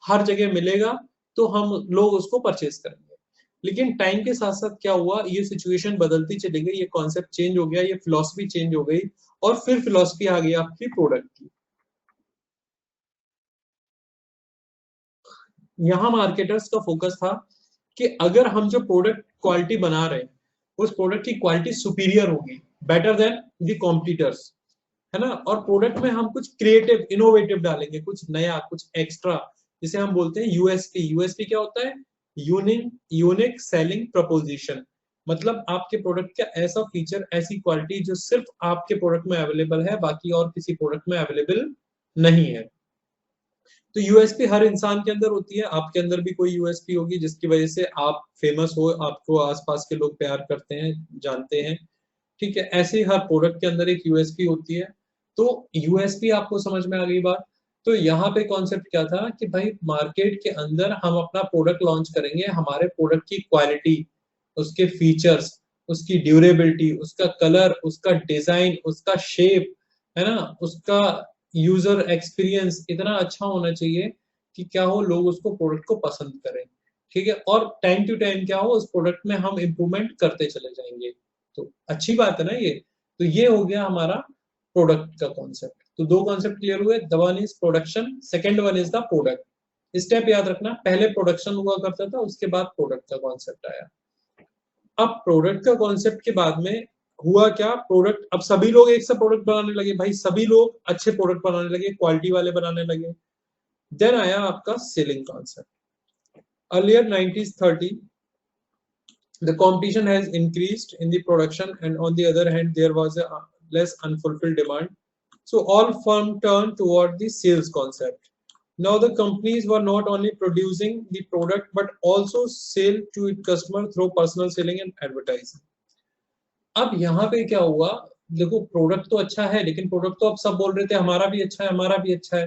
हर जगह मिलेगा, तो हम लोग उसको परचेज करेंगे। लेकिन टाइम के साथ साथ क्या हुआ, ये सिचुएशन बदलती चली गई, ये कॉन्सेप्ट चेंज हो गया, ये फिलॉसफी चेंज हो गई, और फिर फिलॉसफी आ गई आपकी प्रोडक्ट की। यहाँ मार्केटर्स का फोकस था कि अगर हम जो प्रोडक्ट क्वालिटी बना रहे हैं, उस प्रोडक्ट की क्वालिटी सुपीरियर होगी, बेटर देन द कॉम्पिटिटर्स, है ना, और प्रोडक्ट में हम कुछ क्रिएटिव इनोवेटिव डालेंगे, कुछ नया, कुछ एक्स्ट्रा, जिसे हम बोलते हैं यूएसपी। यूएसपी क्या होता है, यूनिक सेलिंग प्रपोजिशन। मतलब आपके प्रोडक्ट का ऐसा फीचर, ऐसी क्वालिटी जो सिर्फ आपके प्रोडक्ट में अवेलेबल है, बाकी और किसी प्रोडक्ट में अवेलेबल नहीं है। तो यूएसपी हर इंसान के अंदर होती है, आपके अंदर भी कोई यूएसपी होगी जिसकी वजह से आप फेमस हो, आपको आसपास के लोग प्यार करते हैं, जानते हैं, ठीक है। ऐसे ही हर प्रोडक्ट के अंदर एक यूएसपी होती है। तो यूएसपी आपको समझ में आ गई बात। तो यहाँ पे कॉन्सेप्ट क्या था कि भाई मार्केट के अंदर हम अपना प्रोडक्ट लॉन्च करेंगे, हमारे प्रोडक्ट की क्वालिटी, उसके फीचर्स, उसकी ड्यूरेबिलिटी, उसका कलर, उसका डिजाइन, उसका शेप, है ना, उसका यूजर एक्सपीरियंस इतना अच्छा होना चाहिए कि क्या हो, लोग उसको प्रोडक्ट को पसंद करें, ठीक है। और टाइम टू टाइम क्या हो, उस प्रोडक्ट में हम इम्प्रूवमेंट करते चले जाएंगे। तो अच्छी बात है ना ये। तो ये हो गया हमारा प्रोडक्ट का कॉन्सेप्ट। तो दो कॉन्सेप्ट क्लियर हुए, the one is production, second one is the product. Step याद रखना, पहले प्रोडक्शन हुआ करता था, उसके बाद प्रोडक्ट का कॉन्सेप्ट आया। अब प्रोडक्ट का कॉन्सेप्ट के बाद में हुआ क्या, प्रोडक्ट, अब सभी लोग एक सा प्रोडक्ट बनाने लगे, भाई सभी लोग अच्छे प्रोडक्ट बनाने लगे, क्वालिटी वाले बनाने लगे। देन आया आपका selling concept. Earlier 1930 the competition has increased in the production, and on the other hand there was a less unfulfilled demand, so all firms turned toward the sales concept. Now the companies were not only producing the product but also sell to its customer through personal selling and advertising. अब यहाँ पे क्या हुआ, देखो प्रोडक्ट तो अच्छा है, लेकिन प्रोडक्ट तो अब सब बोल रहे थे हमारा भी अच्छा है, हमारा भी अच्छा है।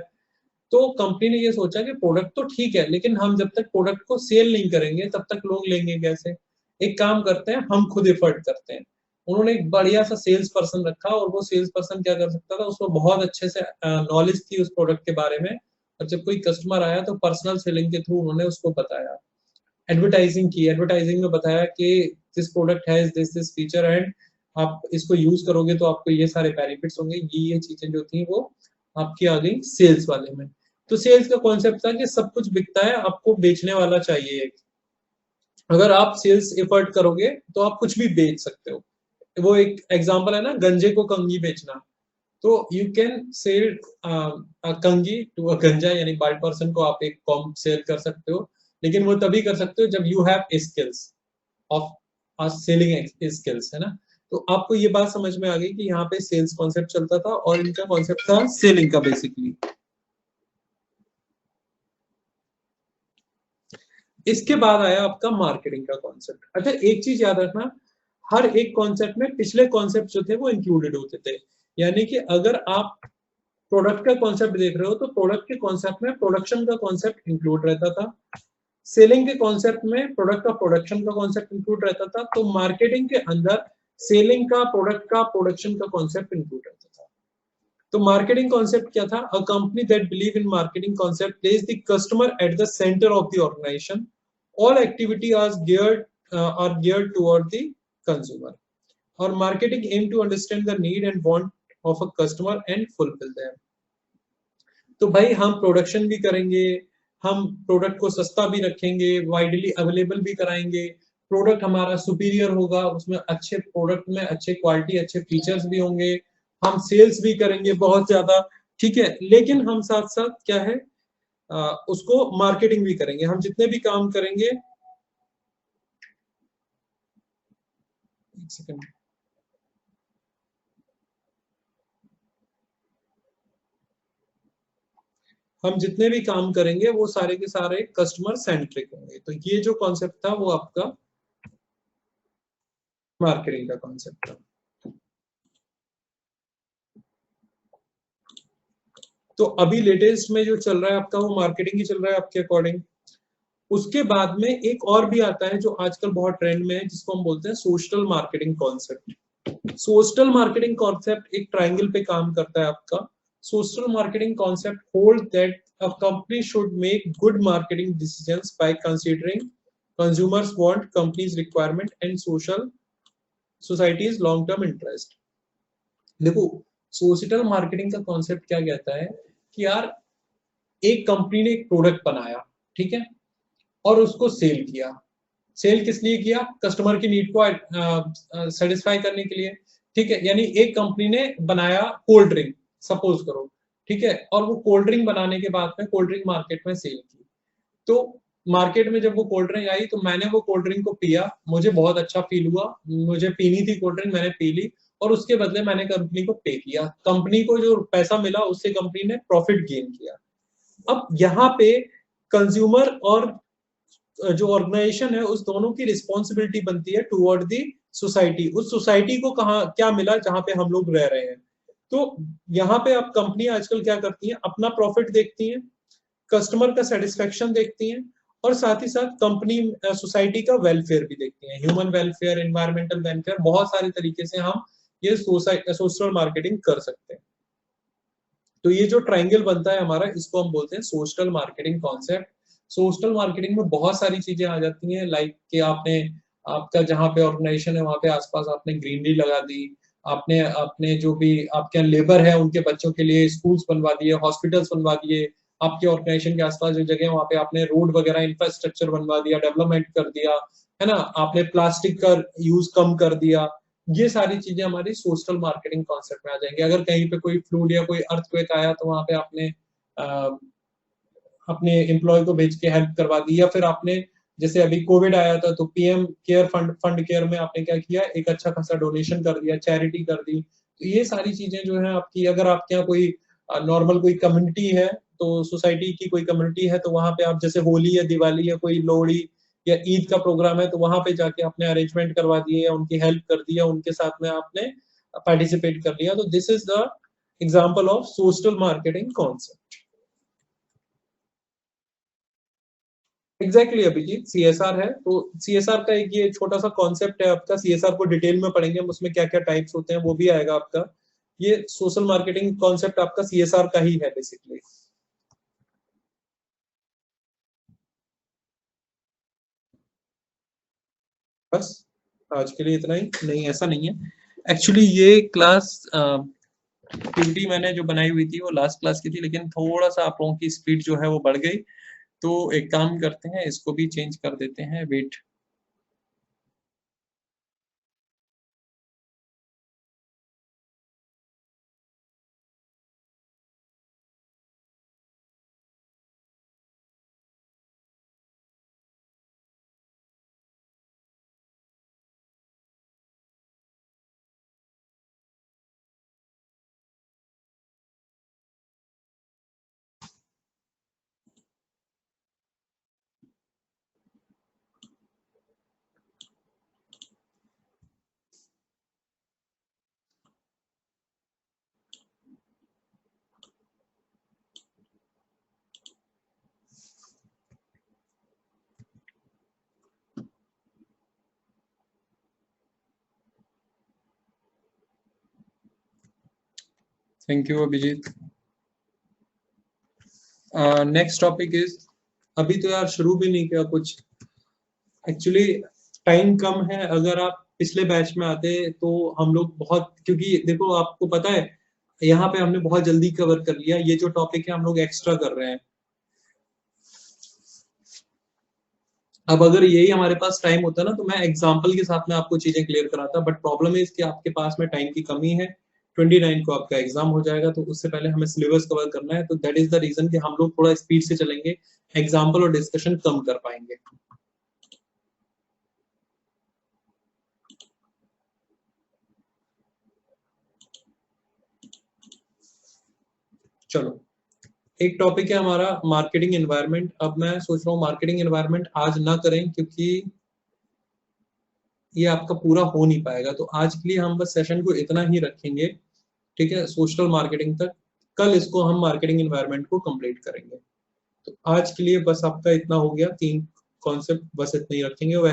तो कंपनी ने ये सोचा कि प्रोडक्ट तो ठीक है, लेकिन हम जब तक प्रोडक्ट को सेल नहीं करेंगे तब तक लोग लेंगे कैसे। एक काम करते हैं, हम खुद एफर्ट करते हैं। उन्होंने एक बढ़िया सा सेल्स पर्सन रखा, और वो सेल्स पर्सन क्या कर सकता था, उसको बहुत अच्छे से नॉलेज थी उस प्रोडक्ट के बारे में, और जब कोई कस्टमर आया तो पर्सनल सेलिंग के थ्रू उन्होंने उसको बताया, एडवर्टाइजिंग की, एडवर्टाइजिंग में बताया कि this product has this feature and आप इसको यूज करोगे तो आपको ये सारे बेनिफिट्स होंगे, ये चीजें जो थी वो आपकी आ गई सेल्स वाले में। तो सेल्स का कॉन्सेप्ट था कि सब कुछ बिकता है, आपको बेचने वाला चाहिए एक। अगर आप सेल्स एफर्ट करोगे तो आप कुछ भी बेच सकते हो। वो एक एग्जांपल है ना, गंजे को कंगी बेचना। तो यू कैन सेल कंगी टू अ गंजा, यानी बाइट पर्सन को आप एक कॉम सेल कर सकते हो, लेकिन वो तभी कर सकते हो जब you have skills of selling skills, है ना। तो आपको ये बात समझ में आ गई कि यहाँ पे सेल्स कॉन्सेप्ट चलता था और इनका कॉन्सेप्ट था सेलिंग का बेसिकली। इसके बाद आया आपका मार्केटिंग का कॉन्सेप्ट। अच्छा एक चीज याद रखना, हर एक कॉन्सेप्ट में पिछले कॉन्सेप्ट जो थे वो इंक्लूडेड होते थे। यानी कि अगर आप प्रोडक्ट का कॉन्सेप्ट देख रहे हो तो प्रोडक्ट के कॉन्सेप्ट में प्रोडक्शन का कॉन्सेप्ट इंक्लूड रहता था, सेलिंग के कॉन्सेप्ट में प्रोडक्ट का प्रोडक्शन का कॉन्सेप्ट इंक्लूड रहता था, तो मार्केटिंग के अंदर सेलिंग का, प्रोडक्ट का, प्रोडक्शन का कॉन्सेप्ट इंक्लूड रहता था। तो मार्केटिंग कॉन्सेप्ट क्या था? A company that believe in marketing concept place the customer at the center of the organization, all activity are geared toward the consumer, और marketing aim to understand the need and want of a customer and fulfil them. तो भाई हम प्रोडक्शन भी करेंगे, हम प्रोडक्ट को सस्ता भी रखेंगे, वाइडली अवेलेबल भी कराएंगे, प्रोडक्ट हमारा सुपीरियर होगा, उसमें अच्छे प्रोडक्ट में अच्छे क्वालिटी, अच्छे फीचर्स भी होंगे, हम सेल्स भी करेंगे बहुत ज्यादा, ठीक है। लेकिन हम साथ साथ क्या है, उसको मार्केटिंग भी करेंगे। हम जितने भी काम करेंगे, एक सेकंड, हम जितने भी काम करेंगे वो सारे के सारे कस्टमर सेंट्रिक होंगे। तो ये जो कॉन्सेप्ट था वो आपका मार्केटिंग का कॉन्सेप्ट था। तो अभी लेटेस्ट में जो चल रहा है आपका वो मार्केटिंग ही चल रहा है आपके अकॉर्डिंग। उसके बाद में एक और भी आता है जो आजकल बहुत ट्रेंड में है, जिसको हम बोलते हैं social marketing concept. Social marketing concept एक ट्रायंगल पे काम करता है आपका। Social marketing concept hold that a company should make good marketing decisions bye considering consumers want, companies requirement and social societies long term interest. देखो, सोशल मार्केटिंग का कॉन्सेप्ट क्या कहता है कि यार, एक कंपनी ने एक प्रोडक्ट बनाया, ठीक है, और उसको सेल किया। सेल किस लिए किया? कस्टमर की नीड को सेटिस्फाई करने के लिए, ठीक है। यानी एक कंपनी ने बनाया कोल्ड ड्रिंक, सपोज करो, ठीक है, और वो कोल्ड ड्रिंक बनाने के बाद में कोल्ड ड्रिंक मार्केट में सेल की। तो मार्केट में जब वो कोल्ड ड्रिंक आई तो मैंने वो कोल्ड ड्रिंक को पिया, मुझे बहुत अच्छा फील हुआ, मुझे पीनी थी कोल्ड ड्रिंक, मैंने पी ली, और उसके बदले मैंने कंपनी को पे किया। कंपनी को जो पैसा मिला उससे कंपनी ने प्रॉफिट गेन किया। अब यहाँ पे कंज्यूमर और जो ऑर्गेनाइजेशन है उस दोनों की रिस्पॉन्सिबिलिटी बनती है टुवर्ड दी सोसाइटी। उस सोसाइटी को कहाँ क्या मिला जहां पे हम लोग रह रहे हैं। तो यहाँ पे अब कंपनी आजकल क्या करती है, अपना प्रॉफिट देखती है, कस्टमर का सेटिस्फेक्शन देखती हैं, और साथ ही साथ कंपनी सोसाइटी का वेलफेयर भी देखती हैं, ह्यूमन वेलफेयर, एनवायरमेंटल वेलफेयर, बहुत सारे तरीके से हम ये सोशल मार्केटिंग कर सकते हैं। तो ये जो ट्रायंगल बनता है हमारा, इसको हम बोलते हैं social marketing concept. Social marketing में बहुत सारी चीजें आ जाती हैं, लाइक कि आपने, आपका जहाँ पे ऑर्गेनाइजेशन है वहाँ पे आसपास आपने ग्रीनरी लगा दी, आपने अपने जो भी आपके यहाँ लेबर है उनके बच्चों के लिए स्कूल्स बनवा दिए, हॉस्पिटल्स बनवा दिए, आपके ऑर्गेनाइजेशन के आसपास जो जगह है वहाँ पे आपने रोड वगैरह इंफ्रास्ट्रक्चर बनवा दिया, डेवलपमेंट कर दिया, है ना, आपने प्लास्टिक का यूज कम कर दिया। ये सारी चीजें हमारी सोशल मार्केटिंग कॉन्सेप्ट में आ जाएंगी। अगर कहीं पे कोई फ्लूड या कोई अर्थक्वेक आया तो वहां पे आपने अपने एम्प्लॉय को भेज के हेल्प करवा दी, या फिर आपने, जैसे अभी कोविड आया था तो पीएम केयर फंड केयर में आपने क्या किया, एक अच्छा खासा डोनेशन कर दिया, चैरिटी कर दी। तो ये सारी चीजें जो है आपकी, अगर आपके यहाँ कोई नॉर्मल कोई कम्युनिटी है, तो सोसाइटी की कोई कम्युनिटी है, तो वहां पे आप जैसे होली या दिवाली या कोई लोहड़ी या ईद का प्रोग्राम है तो वहां पे जाके आपने अरेंजमेंट करवा दिए या उनकी हेल्प कर दी या उनके साथ में आपने पार्टिसिपेट कर लिया। तो this is the example of social marketing concept. Exactly Abhijit, CSR है। तो सीएसआर का एक ये छोटा सा कॉन्सेप्ट है आपका, सीएसआर को डिटेल में पढ़ेंगे हम, उसमें क्या क्या टाइप्स होते हैं वो भी आएगा आपका। ये सोशल मार्केटिंग कॉन्सेप्ट आपका सीएसआर का ही है बेसिकली। बस आज के लिए इतना ही। नहीं, ऐसा नहीं है, एक्चुअली ये क्लास पीपीटी मैंने जो बनाई हुई थी वो लास्ट क्लास की थी, लेकिन थोड़ा सा आप लोगों की स्पीड जो है वो बढ़ गई। तो एक काम करते हैं, इसको भी चेंज कर देते हैं, wait. Thank you Abhijit. Next topic is, अभी तो यार शुरू भी नहीं किया कुछ, एक्चुअली टाइम कम है। अगर आप पिछले बैच में आते तो हम लोग बहुत, क्योंकि देखो आपको पता है यहाँ पे हमने बहुत जल्दी कवर कर लिया, ये जो टॉपिक है हम लोग एक्स्ट्रा कर रहे हैं। अब अगर यही हमारे पास टाइम होता ना तो मैं एग्जाम्पल के साथ में आपको चीजें क्लियर कराता, बट प्रॉब्लम है कि आपके पास में टाइम की कमी है। 29 को आपका एग्जाम हो जाएगा, तो उससे पहले हमें सिलेबस कवर करना है, तो दैट इज द रीजन कि हम लोग थोड़ा स्पीड से चलेंगे, एग्जाम्पल और डिस्कशन कम कर पाएंगे। चलो, एक टॉपिक है हमारा मार्केटिंग एनवायरनमेंट। अब मैं सोच रहा हूँ मार्केटिंग एनवायरनमेंट आज ना करें, क्योंकि ये आपका पूरा हो नहीं पाएगा, तो आज के लिए हम बस सेशन को इतना ही रखेंगे, ठीक है, सोशल मार्केटिंग तक। कल इसको हम मार्केटिंग एनवायरनमेंट को कंप्लीट करेंगे। तो आज के लिए बस आपका इतना हो गया, 3 कॉन्सेप्ट बस इतने ही रखेंगे। वैसे